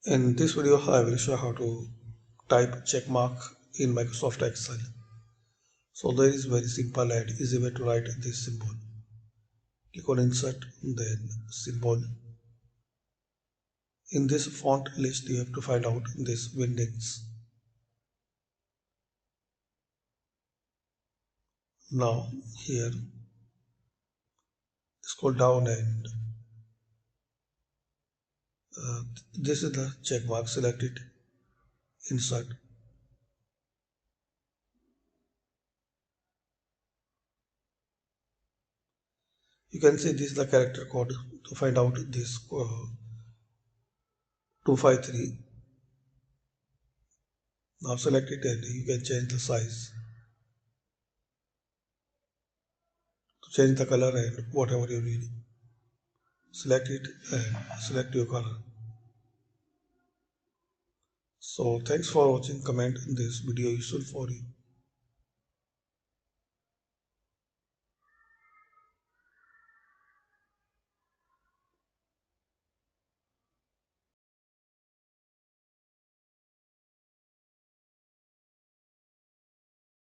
In this video, I will show how to type check mark in Microsoft Excel. So there is very simple and easy way to write this symbol. Click on insert, then symbol. In this font list, you have to find out this Windings. Now here, scroll down and this is the check mark. Select it, insert. You can see this is the character code to find out this 253. Now select it and you can change the size, to change the color and whatever you need. Select it and select your color. So thanks for watching. Comment this video useful for you.